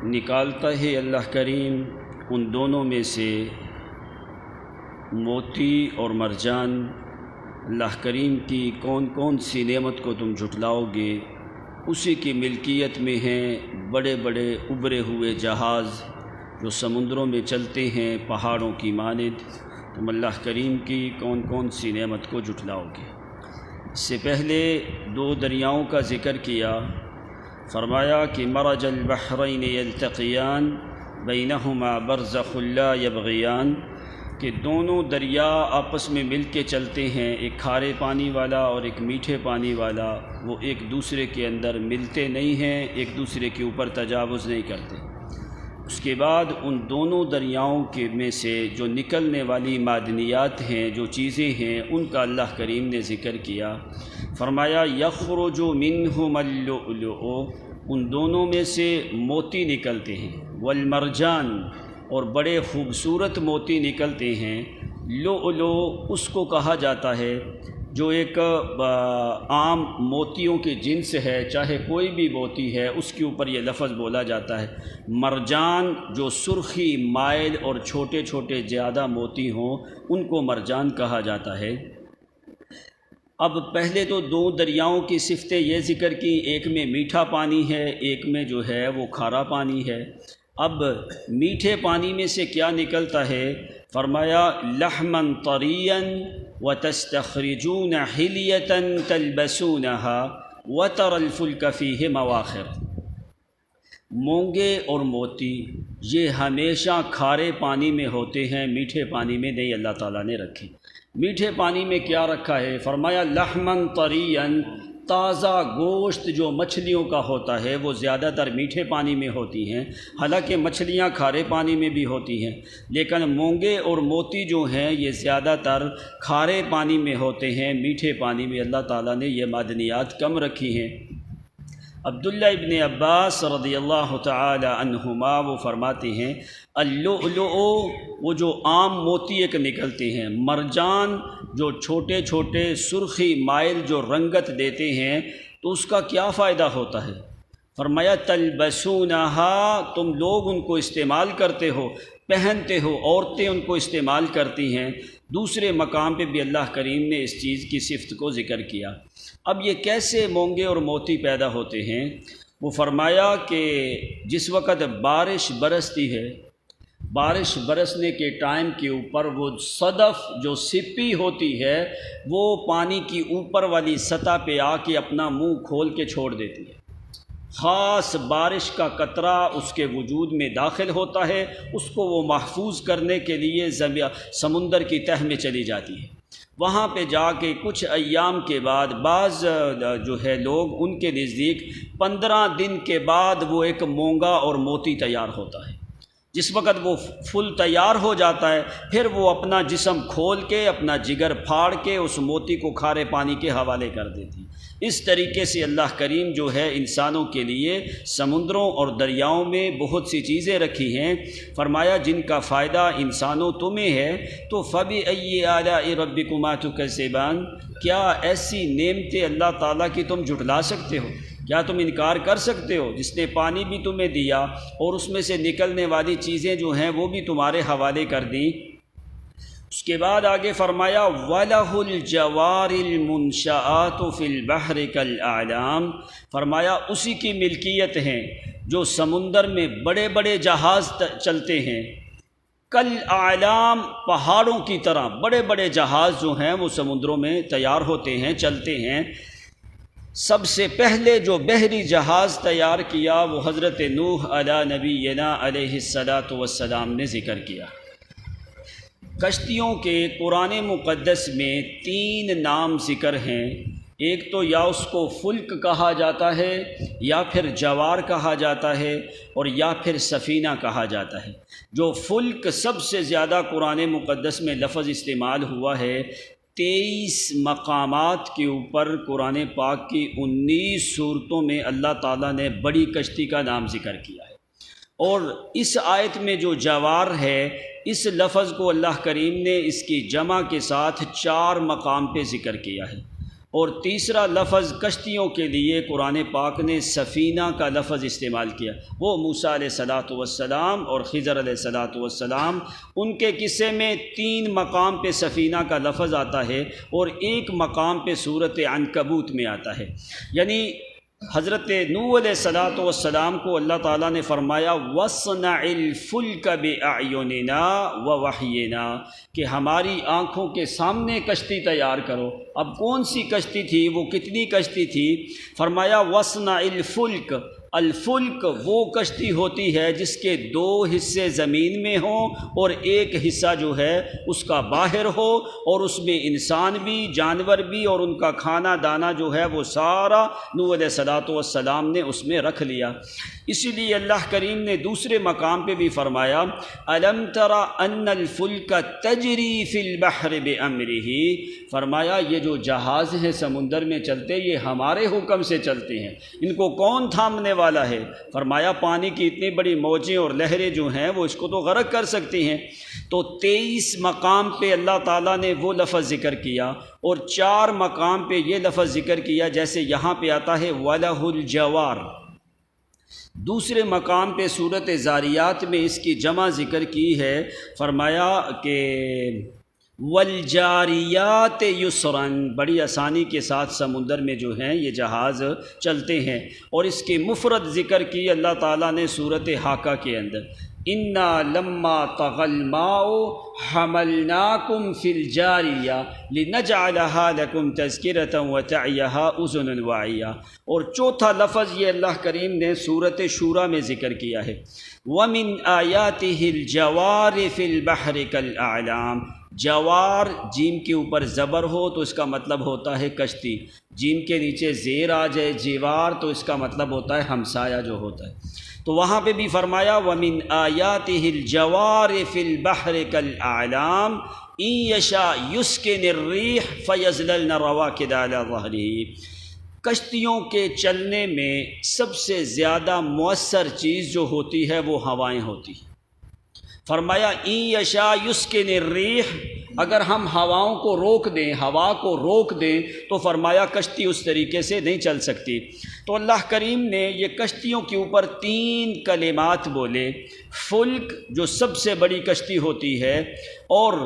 نکالتا ہے اللہ کریم ان دونوں میں سے موتی اور مرجان۔ اللہ کریم کی کون کون سی نعمت کو تم جھٹلاؤ گے؟ اسی کی ملکیت میں ہیں بڑے بڑے ابھرے ہوئے جہاز جو سمندروں میں چلتے ہیں پہاڑوں کی مانند۔ تم اللہ کریم کی کون کون سی نعمت کو جھٹلاؤ گے؟ اس سے پہلے دو دریاؤں کا ذکر کیا، فرمایا کہ مرج البحرین یلتقیان بینہما برزخ لا یبغیان، کہ دونوں دریا آپس میں مل کے چلتے ہیں، ایک کھارے پانی والا اور ایک میٹھے پانی والا، وہ ایک دوسرے کے اندر ملتے نہیں ہیں، ایک دوسرے کے اوپر تجاوز نہیں کرتے۔ اس کے بعد ان دونوں دریاؤں کے میں سے جو نکلنے والی معدنیات ہیں، جو چیزیں ہیں، ان کا اللہ کریم نے ذکر کیا، فرمایا یخرج منہما اللؤلؤ، ان دونوں میں سے موتی نکلتے ہیں، والمرجان، اور بڑے خوبصورت موتی نکلتے ہیں۔ لؤلؤ اس کو کہا جاتا ہے جو ایک عام موتیوں کی جنس ہے، چاہے کوئی بھی موتی ہے اس کے اوپر یہ لفظ بولا جاتا ہے۔ مرجان جو سرخی مائل اور چھوٹے چھوٹے زیادہ موتی ہوں ان کو مرجان کہا جاتا ہے۔ اب پہلے تو دو دریاؤں کی صفتیں یہ ذکر کی، ایک میں میٹھا پانی ہے، ایک میں جو ہے وہ کھارا پانی ہے۔ اب میٹھے پانی میں سے کیا نکلتا ہے؟ فرمایا لحما طریا وتستخرجون حلیۃ تلبسونها وترى الفلک فیہ مواخر۔ مونگے اور موتی یہ ہمیشہ کھارے پانی میں ہوتے ہیں، میٹھے پانی میں نہیں اللہ تعالیٰ نے رکھے۔ میٹھے پانی میں کیا رکھا ہے؟ فرمایا لحما طریا، تازہ گوشت جو مچھلیوں کا ہوتا ہے وہ زیادہ تر میٹھے پانی میں ہوتی ہیں، حالانکہ مچھلیاں کھارے پانی میں بھی ہوتی ہیں، لیکن مونگے اور موتی جو ہیں یہ زیادہ تر کھارے پانی میں ہوتے ہیں، میٹھے پانی میں اللہ تعالیٰ نے یہ معدنیات کم رکھی ہیں۔ عبداللہ ابن عباس رضی اللہ تعالی عنہما وہ فرماتے ہیں اللؤلؤ وہ جو عام موتی ایک نکلتے ہیں، مرجان جو چھوٹے چھوٹے سرخی مائل جو رنگت دیتے ہیں، تو اس کا کیا فائدہ ہوتا ہے؟ فرمایا تلبسونہا، تم لوگ ان کو استعمال کرتے ہو، پہنتے ہو، عورتیں ان کو استعمال کرتی ہیں۔ دوسرے مقام پہ بھی اللہ کریم نے اس چیز کی صفت کو ذکر کیا۔ اب یہ کیسے مونگے اور موتی پیدا ہوتے ہیں؟ وہ فرمایا کہ جس وقت بارش برستی ہے، بارش برسنے کے ٹائم کے اوپر وہ صدف جو سپی ہوتی ہے وہ پانی کی اوپر والی سطح پہ آ کے اپنا منہ کھول کے چھوڑ دیتی ہے۔ خاص بارش کا قطرہ اس کے وجود میں داخل ہوتا ہے، اس کو وہ محفوظ کرنے کے لیے سمندر کی تہہ میں چلی جاتی ہے۔ وہاں پہ جا کے کچھ ایام کے بعد بعض جو ہے لوگ ان کے نزدیک 15 دن کے بعد وہ ایک مونگا اور موتی تیار ہوتا ہے۔ جس وقت وہ فل تیار ہو جاتا ہے پھر وہ اپنا جسم کھول کے اپنا جگر پھاڑ کے اس موتی کو کھارے پانی کے حوالے کر دیتی۔ اس طریقے سے اللہ کریم جو ہے انسانوں کے لیے سمندروں اور دریاؤں میں بہت سی چیزیں رکھی ہیں۔ فرمایا جن کا فائدہ انسانوں تمہیں ہے، تو فَبِأَيِّ آلَاءِ رَبِّكُمَا تُكَذِّبَانِ، کیا ایسی نعمتیں اللہ تعالیٰ کی تم جھٹلا سکتے ہو؟ کیا تم انکار کر سکتے ہو؟ جس نے پانی بھی تمہیں دیا اور اس میں سے نکلنے والی چیزیں جو ہیں وہ بھی تمہارے حوالے کر دیں۔ اس کے بعد آگے فرمایا وَلَهُ الْجَوَارِ الْمُنْشَآتُ فِي الْبَحْرِ كَالْأَعْلَامِ، فرمایا اسی کی ملکیت ہیں جو سمندر میں بڑے بڑے جہاز چلتے ہیں، کالأعلام پہاڑوں کی طرح بڑے بڑے جہاز جو ہیں وہ سمندروں میں تیار ہوتے ہیں، چلتے ہیں۔ سب سے پہلے جو بحری جہاز تیار کیا وہ حضرت نوح علی نبینا علیہ الصلاۃ والسلام نے ذکر کیا۔ کشتیوں کے قرآن مقدس میں 3 نام ذکر ہیں، ایک تو یا اس کو فلک کہا جاتا ہے، یا پھر جوار کہا جاتا ہے، اور یا پھر سفینہ کہا جاتا ہے۔ جو فلک سب سے زیادہ قرآن مقدس میں لفظ استعمال ہوا ہے، 23 مقامات کے اوپر قرآن پاک کی 19 صورتوں میں اللہ تعالیٰ نے بڑی کشتی کا نام ذکر کیا ہے۔ اور اس آیت میں جو جوار ہے، اس لفظ کو اللہ کریم نے اس کی جمع کے ساتھ 4 مقام پہ ذکر کیا ہے، اور تیسرا لفظ کشتیوں کے لیے قرآن پاک نے سفینہ کا لفظ استعمال کیا۔ وہ موسیٰ علیہ الصلاۃ والسلام اور خضر علیہ الصلاۃ والسلام، ان کے قصے میں 3 مقام پہ سفینہ کا لفظ آتا ہے اور 1 مقام پہ سورۃ عنکبوت میں آتا ہے۔ یعنی حضرت نوح علیہ الصلاۃ والسلام کو اللہ تعالیٰ نے فرمایا وَاصْنَعِ الْفُلْكَ بِأَعْيُنِنَا وَوَحْيِنَا، کہ ہماری آنکھوں کے سامنے کشتی تیار کرو۔ اب کون سی کشتی تھی، وہ کتنی کشتی تھی؟ فرمایا وَاصْنَعِ الْفُلْكَ، الفلک وہ کشتی ہوتی ہے جس کے 2 حصے زمین میں ہوں اور 1 حصہ جو ہے اس کا باہر ہو، اور اس میں انسان بھی، جانور بھی، اور ان کا کھانا دانا جو ہے وہ سارا نوح علیہ الصلاۃ والسلام نے اس میں رکھ لیا۔ اسی لیے اللہ کریم نے دوسرے مقام پہ بھی فرمایا الم تر ان الفلک تجری فی البحر بامرہ، فرمایا یہ جو جہاز ہیں سمندر میں چلتے یہ ہمارے حکم سے چلتے ہیں، ان کو کون تھامنے والا ہے؟ فرمایا پانی کی اتنی بڑی موجیں اور لہریں جو ہیں وہ اس کو تو غرق کر سکتی ہیں۔ تو 23 مقام پہ اللہ تعالیٰ نے وہ لفظ ذکر کیا، اور 4 مقام پہ یہ لفظ ذکر کیا، جیسے یہاں پہ آتا ہے وَلَهُ الْجَوَارُ، دوسرے مقام پہ صورت زاریات میں اس کی جمع ذکر کی ہے، فرمایا کہ والجاریات یسرا، بڑی آسانی کے ساتھ سمندر میں جو ہیں یہ جہاز چلتے ہیں۔ اور اس کے مفرد ذکر کی اللہ تعالیٰ نے صورت حاقہ کے اندر انا لما طغى الماء حملناكم في الجاریہ لنجعلها لكم تذکرة وتعیها اذن واعیہ۔ اور چوتھا لفظ یہ اللہ کریم نے صورت شورى میں ذکر کیا ہے ومن آیاته الجوار في البحر كالأعلام، جوار جیم کے اوپر زبر ہو تو اس کا مطلب ہوتا ہے کشتی، جیم کے نیچے زیر آ جائے جیوار تو اس کا مطلب ہوتا ہے ہمسایہ جو ہوتا ہے۔ تو وہاں پہ بھی فرمایا وَمِنْ آيَاتِهِ الْجَوَارِ فِي الْبَحْرِ كَالْأَعْلَامِ إِنْ يَشَاءْ يُسْكِنِ الرِّيحَ فَيَظْلَلْنَ رَوَاكِدَ عَلَى ظَهْرِهِ، کشتیوں کے چلنے میں سب سے زیادہ مؤثر چیز جو ہوتی ہے وہ ہوائیں ہوتی ہیں۔ فرمایا ان یشاء یسکن الریح، اگر ہم ہواؤں کو روک دیں، ہوا کو روک دیں تو فرمایا کشتی اس طریقے سے نہیں چل سکتی۔ تو اللہ کریم نے یہ کشتیوں کے اوپر 3 کلمات بولے، فلک جو سب سے بڑی کشتی ہوتی ہے، اور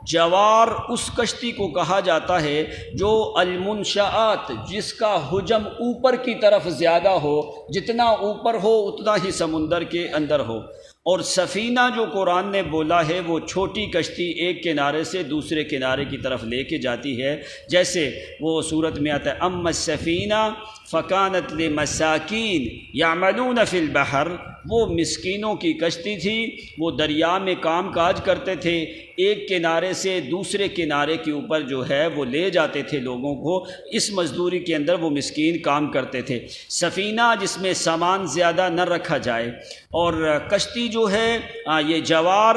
جوار اس کشتی کو کہا جاتا ہے جو المنشآت جس کا حجم اوپر کی طرف زیادہ ہو، جتنا اوپر ہو اتنا ہی سمندر کے اندر ہو، اور سفینہ جو قرآن نے بولا ہے وہ چھوٹی کشتی ایک کنارے سے دوسرے کنارے کی طرف لے کے جاتی ہے، جیسے وہ صورت میں آتا ہے اما السفینہ فکانت لمساکین یعملون فی البحر، وہ مسکینوں کی کشتی تھی، وہ دریا میں کام کاج کرتے تھے، ایک کنارے سے دوسرے کنارے کے اوپر جو ہے وہ لے جاتے تھے لوگوں کو، اس مزدوری کے اندر وہ مسکین کام کرتے تھے۔ سفینہ جس میں سامان زیادہ نہ رکھا جائے، اور کشتی جو ہے یہ جوار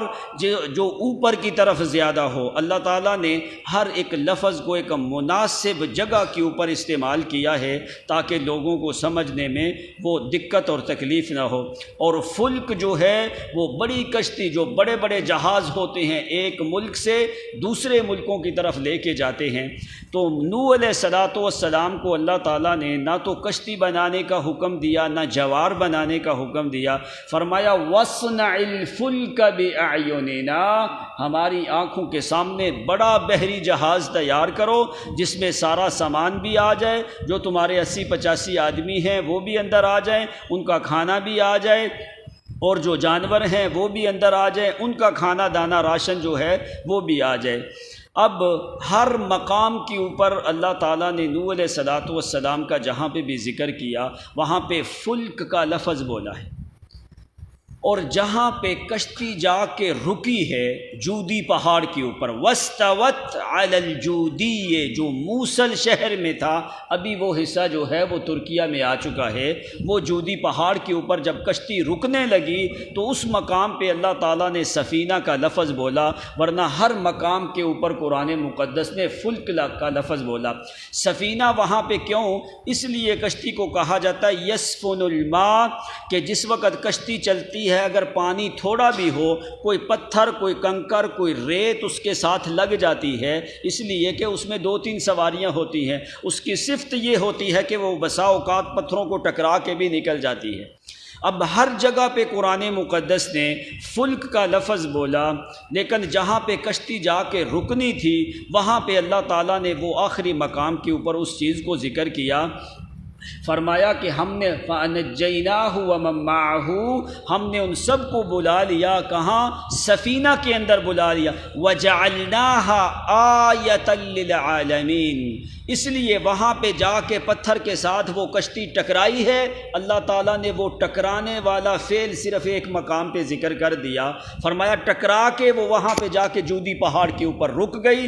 جو اوپر کی طرف زیادہ ہو۔ اللہ تعالیٰ نے ہر ایک لفظ کو ایک مناسب جگہ کے اوپر استعمال کیا ہے تاکہ لوگوں کو سمجھنے میں وہ دقت اور تکلیف نہ ہو۔ اور فلک جو ہے وہ بڑی کشتی جو بڑے بڑے جہاز ہوتے ہیں ایک ملک سے دوسرے ملکوں کی طرف لے کے جاتے ہیں۔ تو نوح علیہ الصلاۃ والسلام کو اللہ تعالیٰ نے نہ تو کشتی بنانے کا حکم دیا نہ جوار بنانے کا حکم دیا، فرمایا وَاصْنَعِ الْفُلْكَ بِأَعْيُنِنَا، ہماری آنکھوں کے سامنے بڑا بحری جہاز تیار کرو جس میں سارا سامان بھی آ جائے، جو تمہارے 80-85 آدمی ہیں وہ بھی اندر آ جائیں، ان کا کھانا بھی آ جائے، اور جو جانور ہیں وہ بھی اندر آ جائیں، ان کا کھانا دانا راشن جو ہے وہ بھی آ جائے۔ اب ہر مقام کے اوپر اللہ تعالیٰ نے نوح علیہ الصلاۃ والسلام کا جہاں پہ بھی ذکر کیا وہاں پہ فلک کا لفظ بولا ہے، اور جہاں پہ کشتی جا کے رکی ہے جودی پہاڑ کے اوپر، وَاسْتَوَتْ عَلَى الْجُودِيِّ، جو موصل شہر میں تھا، ابھی وہ حصہ جو ہے وہ ترکیہ میں آ چکا ہے، وہ جودی پہاڑ کے اوپر جب کشتی رکنے لگی تو اس مقام پہ اللہ تعالیٰ نے سفینہ کا لفظ بولا، ورنہ ہر مقام کے اوپر قرآن مقدس نے فلک کا لفظ بولا۔ سفینہ وہاں پہ کیوں؟ اس لیے کشتی کو کہا جاتا ہے یسفن الماء، کہ جس وقت کشتی چلتی ہوتی ہے اگر پانی تھوڑا بھی ہو، کوئی پتھر، کوئی کنکر، کوئی ریت اس کے ساتھ لگ جاتی ہے، اس لیے کہ اس میں 2-3 سواریاں ہوتی ہیں، اس کی صفت یہ ہوتی ہے کہ وہ بسا اوقات پتھروں کو ٹکرا کے بھی نکل جاتی ہے۔ اب ہر جگہ پہ قرآن مقدس نے فلک کا لفظ بولا، لیکن جہاں پہ کشتی جا کے رکنی تھی وہاں پہ اللہ تعالیٰ نے وہ آخری مقام کے اوپر اس چیز کو ذکر کیا، فرمایا کہ ہم نے فَأَنَجَّيْنَاهُ وَمَن مَّعَهُ، ہم نے ان سب کو بلا لیا، کہاں؟ سفینہ کے اندر بلا لیا، وَجَعَلْنَاهَا آیَةً لِّلْعَالَمِينَ، اس لیے وہاں پہ جا کے پتھر کے ساتھ وہ کشتی ٹکرائی ہے، اللہ تعالیٰ نے وہ ٹکرانے والا فعل صرف ایک مقام پہ ذکر کر دیا، فرمایا ٹکرا کے وہ وہاں پہ جا کے جودی پہاڑ کے اوپر رک گئی،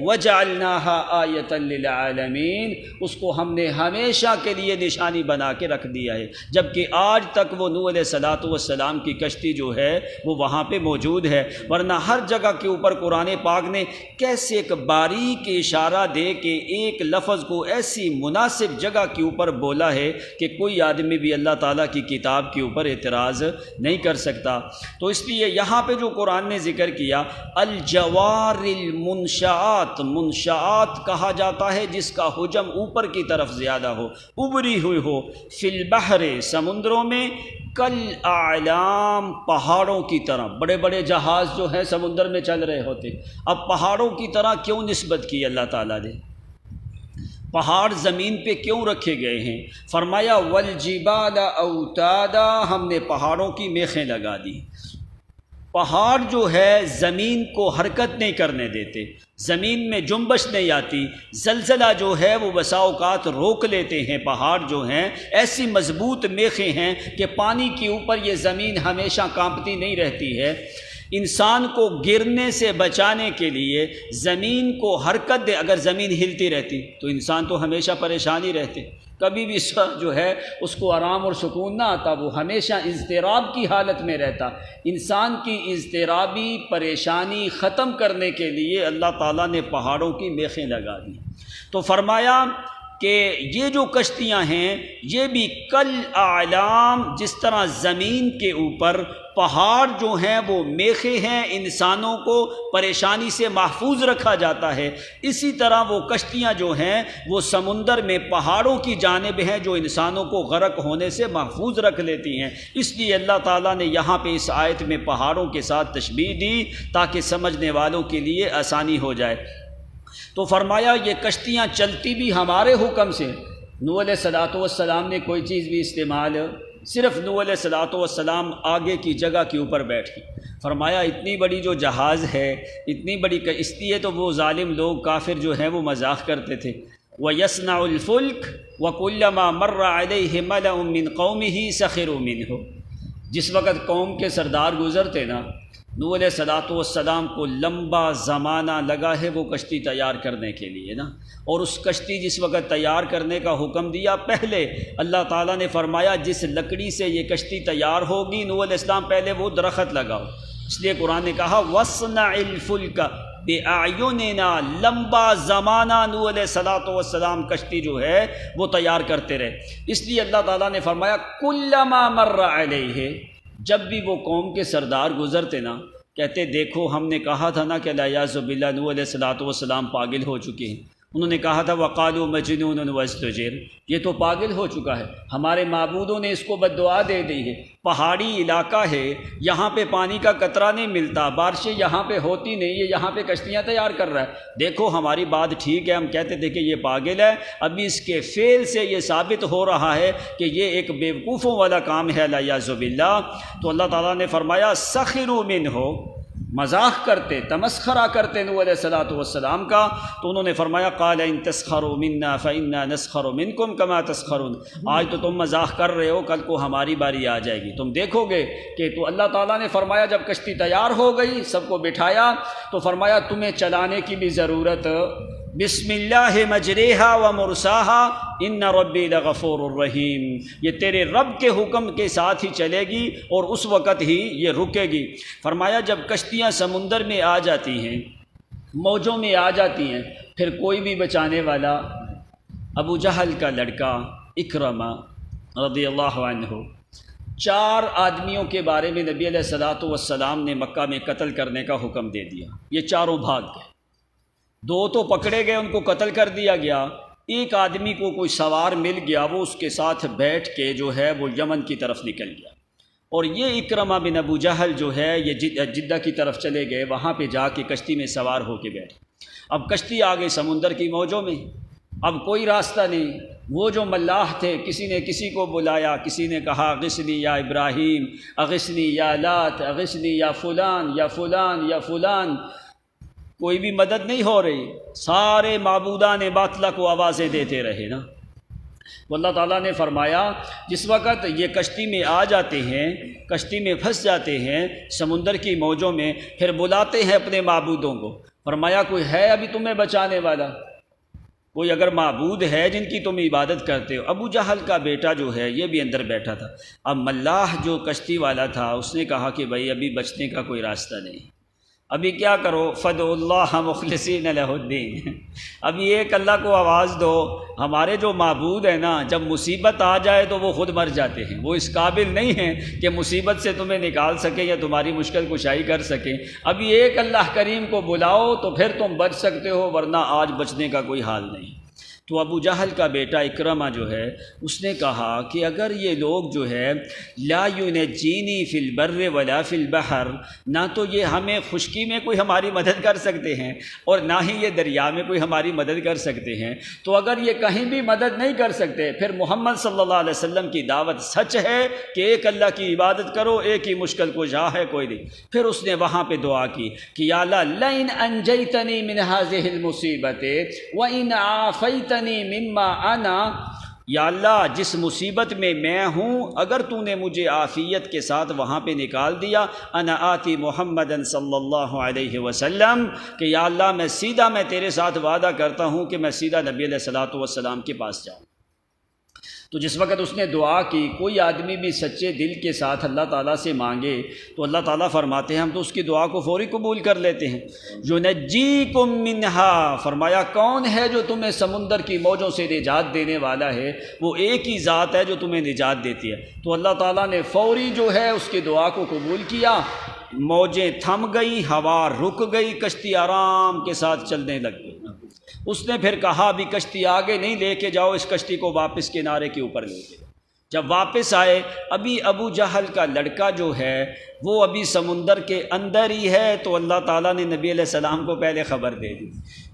وَجَعَلْنَاهَا آیَةً لِّلْعَالَمِينَ، اس کو ہم نے ہمیشہ کے لیے نشانی بنا کے رکھ دیا ہے، جبکہ آج تک وہ نوح علیہ السلام کی کشتی جو ہے وہ وہاں پہ موجود ہے، ورنہ ہر جگہ کے اوپر قرآن پاک نے کیسے ایک باریک اشارہ دے کہ ایک لفظ کو ایسی مناسب جگہ کے اوپر بولا ہے کہ کوئی آدمی بھی اللہ تعالیٰ کی کتاب کے اوپر اعتراض نہیں کر سکتا۔ تو اس لیے یہاں پہ جو قرآن نے ذکر کیا، الجوار المنشآت، منشآت کہا جاتا ہے جس کا حجم اوپر کی طرف زیادہ ہو، ابری ہوئی ہو، فی البحر، سمندروں میں، کل اعلام، پہاڑوں کی طرح، بڑے بڑے جہاز جو ہیں سمندر میں چل رہے ہوتے، اب پہاڑوں کی طرح کیوں نسبت کی اللہ تعالیٰ نے؟ پہاڑ زمین پہ کیوں رکھے گئے ہیں؟ فرمایا والجبال اوتادا، ہم نے پہاڑوں کی میخیں لگا دی۔ پہاڑ جو ہے زمین کو حرکت نہیں کرنے دیتے، زمین میں جنبش نہیں آتی، زلزلہ جو ہے وہ بسا اوقات روک لیتے ہیں۔ پہاڑ جو ہیں ایسی مضبوط میخیں ہیں کہ پانی کے اوپر یہ زمین ہمیشہ کانپتی نہیں رہتی ہے۔ انسان کو گرنے سے بچانے کے لیے زمین کو حرکت دے، اگر زمین ہلتی رہتی تو انسان تو ہمیشہ پریشان ہی رہتے، کبھی بھی جو ہے اس کو آرام اور سکون نہ آتا، وہ ہمیشہ اضطراب کی حالت میں رہتا۔ انسان کی اضطرابی پریشانی ختم کرنے کے لیے اللہ تعالیٰ نے پہاڑوں کی میخیں لگا دی۔ تو فرمایا کہ یہ جو کشتیاں ہیں یہ بھی کل اعلام، جس طرح زمین کے اوپر پہاڑ جو ہیں وہ میخیں ہیں، انسانوں کو پریشانی سے محفوظ رکھا جاتا ہے، اسی طرح وہ کشتیاں جو ہیں وہ سمندر میں پہاڑوں کی جانب ہیں جو انسانوں کو غرق ہونے سے محفوظ رکھ لیتی ہیں۔ اس لیے اللہ تعالیٰ نے یہاں پہ اس آیت میں پہاڑوں کے ساتھ تشبیہ دی تاکہ سمجھنے والوں کے لیے آسانی ہو جائے۔ تو فرمایا یہ کشتیاں چلتی بھی ہمارے حکم سے۔ نوح علیہ السلام نے کوئی چیز بھی استعمال، صرف نوح علیہ السلام آگے کی جگہ کے اوپر بیٹھ گئی۔ فرمایا اتنی بڑی جو جہاز ہے، اتنی بڑی کشتی ہے، تو وہ ظالم لوگ کافر جو ہیں وہ مذاق کرتے تھے، وَيَصْنَعُ الْفُلْكَ وَكُلَّمَا مَرَّ عَلَيْهِ مَلَأٌ مِّن قَوْمِهِ سَخِرُوا مِنْهُ، جس وقت قوم کے سردار گزرتے نا، نوح علیہ السلام کو لمبا زمانہ لگا ہے وہ کشتی تیار کرنے کے لیے نا، اور اس کشتی جس وقت تیار کرنے کا حکم دیا، پہلے اللہ تعالیٰ نے فرمایا جس لکڑی سے یہ کشتی تیار ہوگی نوح علیہ السلام پہلے وہ درخت لگاؤ۔ اس لیے قرآن نے کہا وَاصْنَعِ الْفُلْكَ بِأَعْيُنِنَا، لمبا زمانہ نوح علیہ السلام کشتی جو ہے وہ تیار کرتے رہے۔ اس لیے اللہ تعالیٰ نے فرمایا کُلَّمَا مَرَّ عَلَيْهِ، جب بھی وہ قوم کے سردار گزرتے نا، کہتے دیکھو ہم نے کہا تھا نا کہ الیاذ باللہ نوح علیہ السلام پاگل ہو چکے ہیں، انہوں نے کہا تھا وَقَالُوا مَجْنُونٌ وَازْدُجِرَ، یہ تو پاگل ہو چکا ہے، ہمارے معبودوں نے اس کو بد دعا دے دی ہے۔ پہاڑی علاقہ ہے، یہاں پہ پانی کا قطرہ نہیں ملتا، بارشیں یہاں پہ ہوتی نہیں، یہ یہاں پہ کشتیاں تیار کر رہا ہے، دیکھو ہماری بات ٹھیک ہے، ہم کہتے تھے کہ یہ پاگل ہے، ابھی اس کے فعل سے یہ ثابت ہو رہا ہے کہ یہ ایک بیوقوفوں والا کام ہے الیاذ باللہ۔ تو اللہ تعالیٰ نے فرمایا سخروا منہ، مذاق کرتے، تمسخرہ کرتے نوح علیہ السلام کا، تو انہوں نے فرمایا قال ان تسخروا منا فإنا نسخر منکم کما تسخرون، آج تو تم مذاق کر رہے ہو، کل کو ہماری باری آ جائے گی، تم دیکھو گے کہ تو اللہ تعالیٰ نے فرمایا جب کشتی تیار ہو گئی، سب کو بٹھایا، تو فرمایا تمہیں چلانے کی بھی ضرورت، بسم اللہ مجریہا ومرساہا ان ربی لغفور الرحیم، یہ تیرے رب کے حکم کے ساتھ ہی چلے گی اور اس وقت ہی یہ رکے گی۔ فرمایا جب کشتیاں سمندر میں آ جاتی ہیں، موجوں میں آ جاتی ہیں، پھر کوئی بھی بچانے والا، ابو جہل کا لڑکا اکرمہ رضی اللہ عنہ 4 آدمیوں کے بارے میں نبی علیہ الصلوۃ والسلام نے مکہ میں قتل کرنے کا حکم دے دیا. یہ چاروں بھاگ گئے. 2 تو پکڑے گئے، ان کو قتل کر دیا گیا. ایک آدمی کو کوئی سوار مل گیا، وہ اس کے ساتھ بیٹھ کے جو ہے وہ یمن کی طرف نکل گیا. اور یہ اکرمہ بن ابو جہل جو ہے یہ جدہ کی طرف چلے گئے، وہاں پہ جا کے کشتی میں سوار ہو کے بیٹھے. اب کشتی آ گئی سمندر کی موجوں میں، اب کوئی راستہ نہیں. وہ جو ملاح تھے، کسی نے کسی کو بلایا، کسی نے کہا اغثنی یا ابراہیم، اغثنی یا لات، اغثنی یا فلان یا فلان یا فلان. کوئی بھی مدد نہیں ہو رہی. سارے معبودان باطلہ کو آوازیں دیتے رہے نا. تو اللہ تعالیٰ نے فرمایا جس وقت یہ کشتی میں آ جاتے ہیں، کشتی میں پھنس جاتے ہیں سمندر کی موجوں میں، پھر بلاتے ہیں اپنے معبودوں کو. فرمایا کوئی ہے ابھی تمہیں بچانے والا؟ کوئی اگر معبود ہے جن کی تم عبادت کرتے ہو. ابو جہل کا بیٹا جو ہے یہ بھی اندر بیٹھا تھا. اب ملاح جو کشتی والا تھا اس نے کہا کہ بھائی ابھی بچنے کا کوئی راستہ نہیں، ابھی کیا کرو؟ فدعوا اللہ مخلصین لہ الدین. ابھی ایک اللہ کو آواز دو. ہمارے جو معبود ہیں نا، جب مصیبت آ جائے تو وہ خود مر جاتے ہیں، وہ اس قابل نہیں ہیں کہ مصیبت سے تمہیں نکال سکیں یا تمہاری مشکل کشائی کر سکیں. ابھی ایک اللہ کریم کو بلاؤ تو پھر تم بچ سکتے ہو، ورنہ آج بچنے کا کوئی حال نہیں. تو ابو جہل کا بیٹا اکرمہ جو ہے اس نے کہا کہ اگر یہ لوگ جو ہے لا ینجینی فی البر ولا فی البحر، نہ تو یہ ہمیں خشکی میں کوئی ہماری مدد کر سکتے ہیں اور نہ ہی یہ دریا میں کوئی ہماری مدد کر سکتے ہیں، تو اگر یہ کہیں بھی مدد نہیں کر سکتے پھر محمد صلی اللہ علیہ وسلم کی دعوت سچ ہے کہ ایک اللہ کی عبادت کرو، ایک ہی مشکل کشا ہے، کوئی نہیں. پھر اس نے وہاں پہ دعا کی کہ یا اللہ لئن انجیتنی من هذه المصیبت وان عافیتنی مما انا، یا اللہ جس مصیبت میں ہوں اگر تو نے مجھے عافیت کے ساتھ وہاں پہ نکال دیا، انا آتی محمد صلی اللہ علیہ وسلم، کہ یا اللہ میں تیرے ساتھ وعدہ کرتا ہوں کہ میں سیدھا نبی علیہ الصلوۃ والسلام کے پاس جاؤں. تو جس وقت اس نے دعا کی، کوئی آدمی بھی سچے دل کے ساتھ اللہ تعالیٰ سے مانگے تو اللہ تعالیٰ فرماتے ہیں ہم تو اس کی دعا کو فوری قبول کر لیتے ہیں. یونجیکم منہا، فرمایا کون ہے جو تمہیں سمندر کی موجوں سے نجات دینے والا ہے؟ وہ ایک ہی ذات ہے جو تمہیں نجات دیتی ہے. تو اللہ تعالیٰ نے فوری جو ہے اس کی دعا کو قبول کیا. موجیں تھم گئی، ہوا رک گئی، کشتی آرام کے ساتھ چلنے لگ گئی. اس نے پھر کہا ابھی کشتی آگے نہیں لے کے جاؤ، اس کشتی کو واپس کنارے کے اوپر لے کے جاؤ. جب واپس آئے ابھی ابو جہل کا لڑکا جو ہے وہ ابھی سمندر کے اندر ہی ہے. تو اللہ تعالیٰ نے نبی علیہ السلام کو پہلے خبر دے دی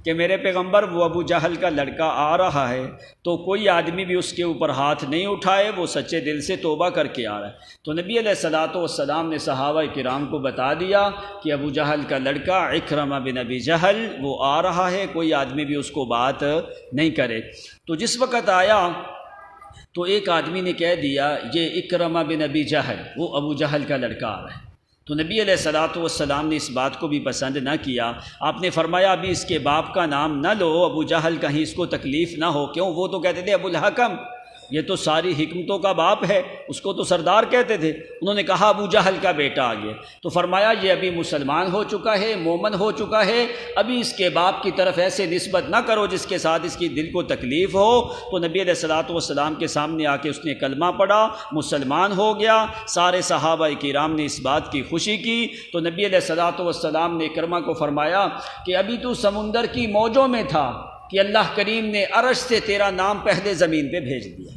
کہ میرے پیغمبر وہ ابو جہل کا لڑکا آ رہا ہے، تو کوئی آدمی بھی اس کے اوپر ہاتھ نہیں اٹھائے، وہ سچے دل سے توبہ کر کے آ رہا ہے. تو نبی علیہ الصلوۃ والسلام نے صحابہ کرام کو بتا دیا کہ ابو جہل کا لڑکا اکرمہ بن ابی جہل وہ آ رہا ہے، کوئی آدمی بھی اس کو بات نہیں کرے. تو جس وقت آیا تو ایک آدمی نے کہہ دیا یہ اکرمہ بن ابی جہل، وہ ابو جہل کا لڑکا آ رہا ہے. تو نبی علیہ الصلوۃ والسلام نے اس بات کو بھی پسند نہ کیا. آپ نے فرمایا ابھی اس کے باپ کا نام نہ لو، ابو جہل کہیں اس کو تکلیف نہ ہو. کیوں؟ وہ تو کہتے تھے ابو الحکم، یہ تو ساری حکمتوں کا باپ ہے، اس کو تو سردار کہتے تھے. انہوں نے کہا ابو جہل کا بیٹا آ گیا. تو فرمایا یہ ابھی مسلمان ہو چکا ہے، مومن ہو چکا ہے، ابھی اس کے باپ کی طرف ایسے نسبت نہ کرو جس کے ساتھ اس کی دل کو تکلیف ہو. تو نبی علیہ الصلوۃ والسلام کے سامنے آ کے اس نے کلمہ پڑھا، مسلمان ہو گیا. سارے صحابہ کرام نے اس بات کی خوشی کی. تو نبی علیہ الصلوۃ والسلام نے اکرمہ کو فرمایا کہ ابھی تو سمندر کی موجوں میں تھا کہ اللہ کریم نے عرش سے تیرا نام پہلے زمین پہ بھیج دیا.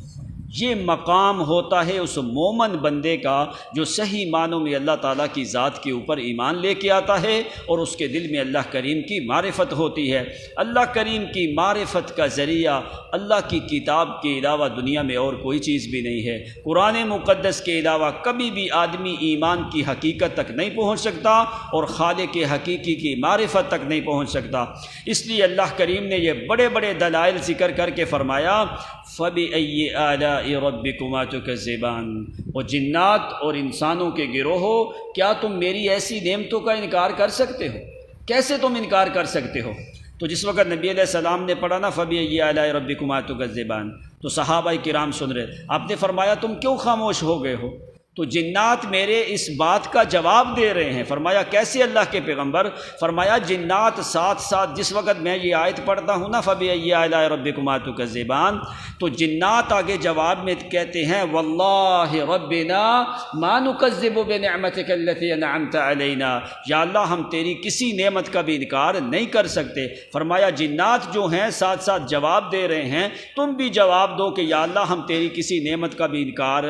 یہ مقام ہوتا ہے اس مومن بندے کا جو صحیح معنوں میں اللہ تعالیٰ کی ذات کے اوپر ایمان لے کے آتا ہے اور اس کے دل میں اللہ کریم کی معرفت ہوتی ہے. اللہ کریم کی معرفت کا ذریعہ اللہ کی کتاب کے علاوہ دنیا میں اور کوئی چیز بھی نہیں ہے. قرآن مقدس کے علاوہ کبھی بھی آدمی ایمان کی حقیقت تک نہیں پہنچ سکتا اور خالق حقیقی کی معرفت تک نہیں پہنچ سکتا. اس لیے اللہ کریم نے یہ بڑے بڑے دلائل ذکر کر کے فرمایا فَبِأَيِّ آلَاءِ رَبِّكُمَا تُكَذِّبَانِ، اور جنات اور انسانوں کے گروہو کیا تم میری ایسی نعمتوں کا انکار کر سکتے ہو؟ کیسے تم انکار کر سکتے ہو؟ تو جس وقت نبی علیہ السلام نے پڑھا نا فَبِأَيِّ آلَاءِ رَبِّكُمَا تُكَذِّبَانِ، تو صحابہ کرام سن رہے. آپ نے فرمایا تم کیوں خاموش ہو گئے ہو؟ تو جنات میرے اس بات کا جواب دے رہے ہیں۔ فرمایا کیسے اللہ کے پیغمبر؟ فرمایا جنات ساتھ ساتھ جس وقت میں یہ آیت پڑھتا ہوں نا فَبِأَيِّ آلَاءِ رَبِّكُمَا تُكَذِّبَانِ، تو جنات آگے جواب میں کہتے ہیں وَاللَّهِ رَبِّنَا مَا نُكَذِّبُ بِنِعْمَتِكَ الَّتِي أَنْعَمْتَ عَلَيْنَا، یا اللہ ہم تیری کسی نعمت کا بھی انکار نہیں کر سکتے۔ فرمایا جنات جو ہیں ساتھ ساتھ جواب دے رہے ہیں، تم بھی جواب دو کہ یا اللہ ہم تیری کسی نعمت کا بھی انکار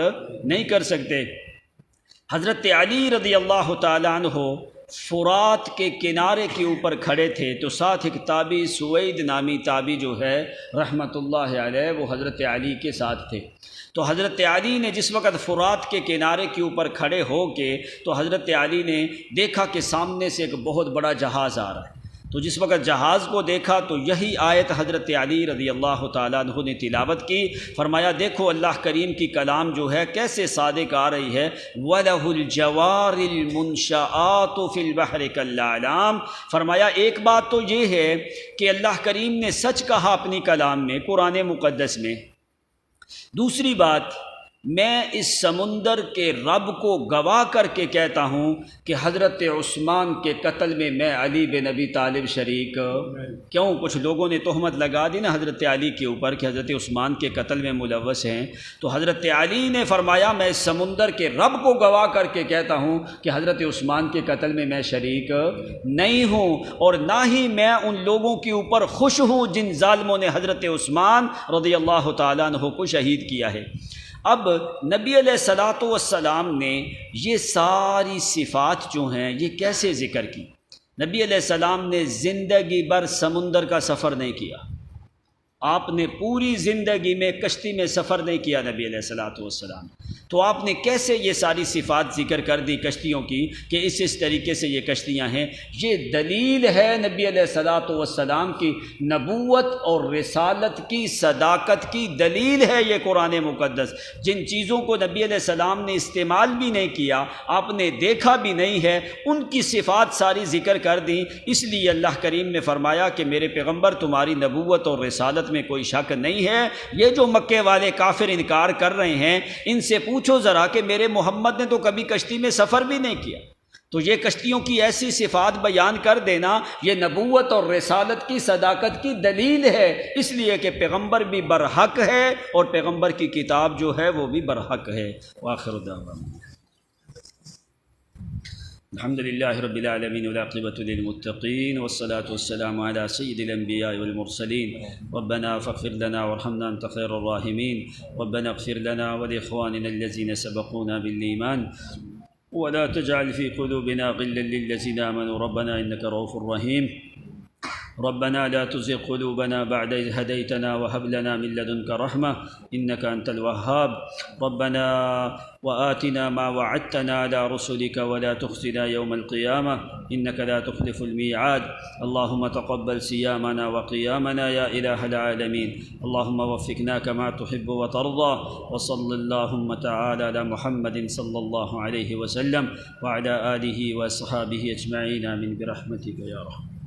نہیں کر سکتے۔ حضرت علی رضی اللہ تعالیٰ عنہ فرات کے کنارے کے اوپر کھڑے تھے، تو ساتھ ایک تابعی سوید نامی تابعی جو ہے رحمۃ اللہ علیہ، وہ حضرت علی کے ساتھ تھے۔ تو حضرت علی نے جس وقت فرات کے کنارے کے اوپر کھڑے ہو کے تو حضرت علی نے دیکھا کہ سامنے سے ایک بہت بڑا جہاز آ رہا ہے۔ تو جس وقت جہاز کو دیکھا تو یہی آیت حضرت علی رضی اللہ تعالیٰ عنہ نے تلاوت کی۔ فرمایا دیکھو اللہ کریم کی کلام جو ہے کیسے صادق آ رہی ہے، وَلَهُ الْجَوَارِ الْمُنْشَآتُ فِي الْبَحْرِ كَالْأَعْلَامِ۔ فرمایا ایک بات تو یہ ہے کہ اللہ کریم نے سچ کہا اپنی کلام میں، قرآن مقدس میں۔ دوسری بات، میں اس سمندر کے رب کو گواہ کر کے کہتا ہوں کہ حضرت عثمان کے قتل میں علی بن ابی طالب شریک۔ کیوں؟ کچھ لوگوں نے تہمت لگا دی نا حضرت علی کے اوپر کہ حضرت عثمان کے قتل میں ملوث ہیں، تو حضرت علی نے فرمایا میں اس سمندر کے رب کو گواہ کر کے کہتا ہوں کہ حضرت عثمان کے قتل میں شریک نہیں ہوں، اور نہ ہی میں ان لوگوں کے اوپر خوش ہوں جن ظالموں نے حضرت عثمان رضی اللہ تعالیٰ عنہ کو شہید کیا ہے۔ اب نبی علیہ الصلاۃ والسلام نے یہ ساری صفات جو ہیں یہ کیسے ذکر کی؟ نبی علیہ السلام نے زندگی بھر سمندر کا سفر نہیں کیا، آپ نے پوری زندگی میں کشتی میں سفر نہیں کیا نبی علیہ الصلاۃ والسلام، تو آپ نے کیسے یہ ساری صفات ذکر کر دی کشتیوں کی کہ اس طریقے سے یہ کشتیاں ہیں؟ یہ دلیل ہے نبی علیہ الصلاۃ والسلام کی نبوت اور رسالت کی صداقت کی دلیل ہے یہ قرآن مقدس۔ جن چیزوں کو نبی علیہ السلام نے استعمال بھی نہیں کیا، آپ نے دیکھا بھی نہیں ہے، ان کی صفات ساری ذکر کر دیں۔ اس لیے اللہ کریم نے فرمایا کہ میرے پیغمبر تمہاری نبوت اور رسالت میں کوئی شک نہیں ہے۔ یہ جو مکے والے کافر انکار کر رہے ہیں، ان سے پوچھو ذرا کہ میرے محمد نے تو کبھی کشتی میں سفر بھی نہیں کیا، تو یہ کشتیوں کی ایسی صفات بیان کر دینا یہ نبوت اور رسالت کی صداقت کی دلیل ہے، اس لیے کہ پیغمبر بھی برحق ہے اور پیغمبر کی کتاب جو ہے وہ بھی برحق ہے۔ وآخر دعوانا الحمد للہ رب العالمین والعاقبۃ للمتقین والصلاة والسلام علی سید الانبیاء والمرسلین ربنا فاغفر لنا وارحمنا انت خیر الراحمین ربنا اغفر لنا ولاخواننا الذین سبقونا بالایمان ولا تجعل في قلوبنا غلا للذين آمنوا ربنا إنك رؤوف رحيم ربنا لا تزغ قلوبنا بعد إذ هديتنا وهب لنا من لدنك رحمة إنك أنت الوهاب ربنا وآتنا ما وعدتنا على رسلك ولا تخزنا يوم القيامة إنك لا تخلف الميعاد اللهم تقبل صيامنا وقيامنا يا إله العالمين اللهم وفقنا كما تحب وترضى وصل اللهم تعالى على محمد صلى الله عليه وسلم وعلى آله وأصحابه أجمعين آمين برحمتك يا رحمن